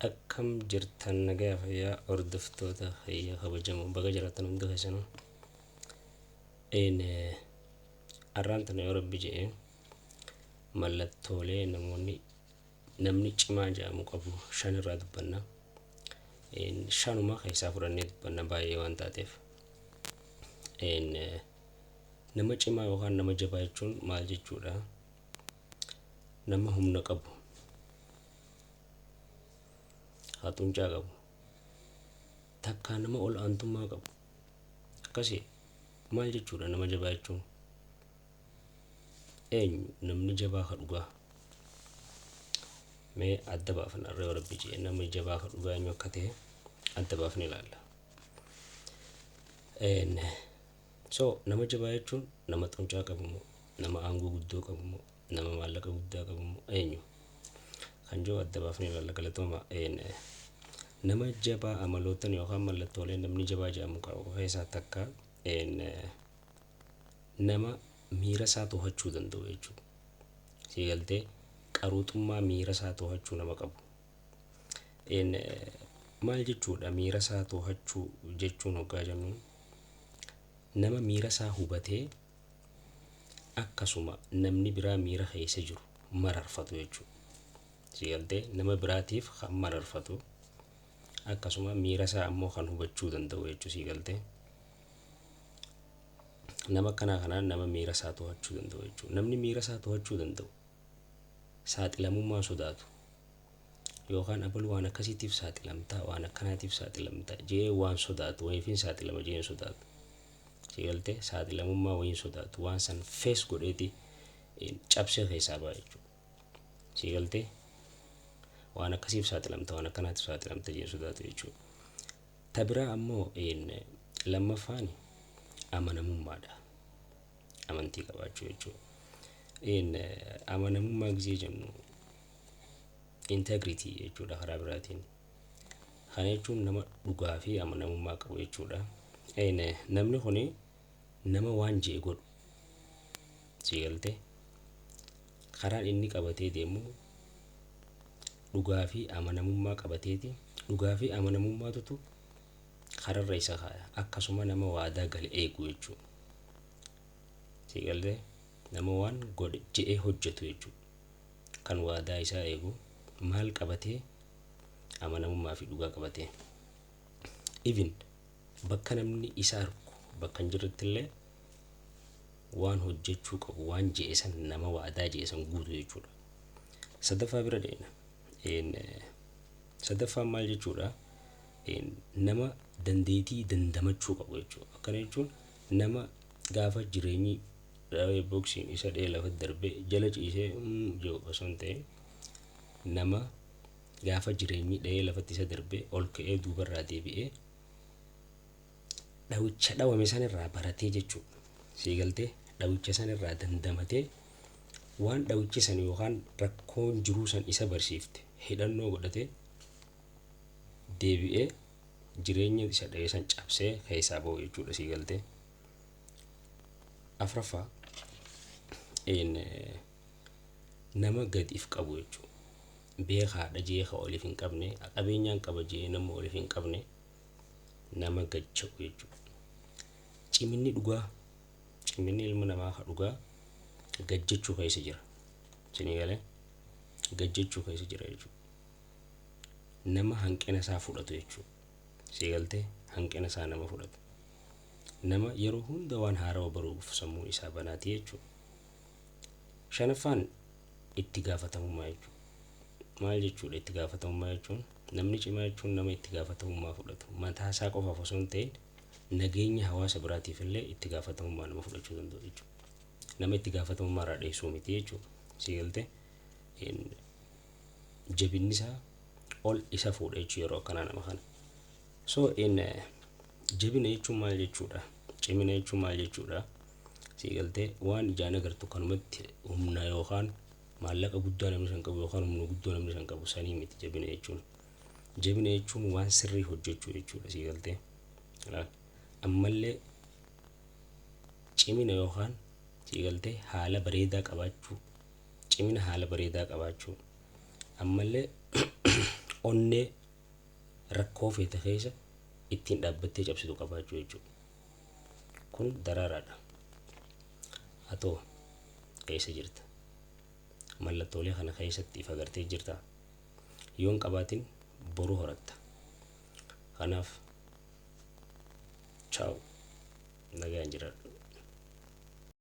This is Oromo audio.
Akkam jirtan nagaa fayyaa hordoftoota fayyaa kabajamoo baga jiraatan hunda keessanuu. Har'aan tana yoo rabbi jedhee mallattoolee namni cimaa jedhamu qabu shan irraa dubbanna. Shanuma keessaa fudhannee dubbanna baay'ee waan taateef. Nama cimaa yookaan nama jabaa jechuun maal jechuudha? Nama humna qabu, haxuuncaa qabu, takkaa nama ol aantummaa qabu. Akkasii maal jechuudha nama jabaa jechuun? Namni jabaa ka dhugaa. Mee adda baafna har'a rabbi jedhee namni jabaa ka dhugaa eenyu akka ta'e adda baafnee ilaalla. So nama jabaa jechuun nama xuncaa qabu moo nama aangoo guddoo qabu moo nama maallaqa guddaa qabu moo eenyu? Kan jiru adda baafnee ilaalla galatooma. Nama jabaa amalootan yookaan mallattoolee namni jabaa jedhamu qabu keessaa takka nama miira isaa to'achuu danda'u jechuudha. Siigaltee qaruuxummaa miira isaa to'achuu nama qabu. Maal jechuudha miira isaa to'achuu jechuun hoggaa jennu? Nama miira isaa hubatee akkasuma namni biraa miira keessa jiru mararfatu jechuudha. Siigaltee nama biraatiif kan mararfatu akkasuma miira isaa ammoo kan hubachuu danda'u jechuudha. Siigaltee nama kanaan nama miira isaa to'achuu danda'u jechuudha. Namni miira isaa to'achuu danda'u saaxilamummaa sodaatu yookaan abal waan akkasiitiif saaxilamtaa waan akkanaatiif saaxilamtaa jee waan sodaatu wayiifin saaxilama jeen sodaatu. Siigaltee saaxilamummaa wayiin sodaatu waan san fees godheeti cabsee keessaa ba'a jechuudha. Siigaltee waan akkasiif saaxilamta waan akkanaatiif saaxilamta jeen sodaatu jechuudha. Tabiraa ammoo lammaffaan amanamummaadha. Amantii qabaachuu jechuudha. Amanamummaa gisee jennu integrity jechuudha karaa biraatiin. Kana jechuun nama dhugaa fi amanamummaa qabu jechuudha. Namni kuni nama waan jee godhu. Siigaltee karaan inni qabatee deemu dhugaa fi amanamummaa qabateeti. Dhugaa fi amanamummaatu kararra isa kaaya. Akkasuma nama waadaa gale eegu jechuudha. Siigaltee nama waan godhe je'ee hojjetu jechuudha. Kan waadaa isaa eegu maal qabatee? Amanamummaa fi dhugaa qabatee. Even bakka namni isa argu bakka hin jirretti illee waan hojjechuu qabu waan je'e san nama waadaa je'e san guutu jechuudha. Sadaffaa bira deena. Sadaffaan maal jechuudha? Nama dandeettii dandamachuu qabu jechuudha. Akkana jechuun nama gaafa jireenyi boksiin isa dhee lafa darbee jala ciisee jiru osoo hin ta'in nama gaafa jireenyi dhee lafatti isa darbee ol ka'ee duubarraa deebi'ee dhawicha dhawame sanirraa baratee jechuudha. Siigaltee dhawicha sanirraa dandamatee waan dhawichi san yookaan rakkoon jiruu san isa barsiifte hidhannoo godhatee deebi'ee jireenya isa dhee san cabsee keessaa ba'u jechuudha. Siigaltee afraffaa nama gadiif qabu jechuudha. Beekaadha jee ka oliif hin qabne qabeenyaan qaba jee nama oliif hin qabne nama gacha'u jechuudha. Ciminni dhugaa ciminni ilma namaa ka dhugaa gajjachuu keessa jira. Isinii galee gajjachuu keessa jira jechuudha. Nama hanqina isaa fudhatu jechuudha. Siigaltee hanqina isaa nama fudhatu. Nama yeroo hunda waan haarawaa baruuf sammuu isaa banaati jechuudha. Shanaffaan itti gaafatamummaa jechuudha. Maal jechuudha itti gaafatamummaa jechuun? Namni cimaa jechuun nama itti gaafatamummaa fudhatu. Mataa isaa qofaaf osoo hin ta'in nageenya hawaasa biraatiif illee itti gaafatamummaa nama fudhachuu danda'u jechuudha. Nama itti gaafatamummaa irraa dheessuu miti jechuudha. Siigaltee jabinni isaa ol isa fuudha jechuudha yeroo akkanaa nama kana. So jabina jechuun maal jechuudha? Cimina jechuun maal jechuudha? Siigaltee waan ijaan agartu kanumatti humna yookaan maallaqa guddaa namni san qabu yookaan humna guddoo namni san qabu sanii miti jabina jechuun. Jabina jechuun waan sirrii hojjechuu jechuudha. Siigaltee ammallee cimina yookaan siigaltee haala bareedaa qabaachuu cimina haala bareedaa qabaachuu ammallee onnee rakkoo feete keessa ittiin dhaabbattee cabsitu qabaachuu jechuudha. Kun daraaraadha. Atoo keessa jirta. Mallattoolee kana keessatti if agartee jirta. Yoon qabaatin boru horatta. Kanaaf ciao nagaan jiraadhu.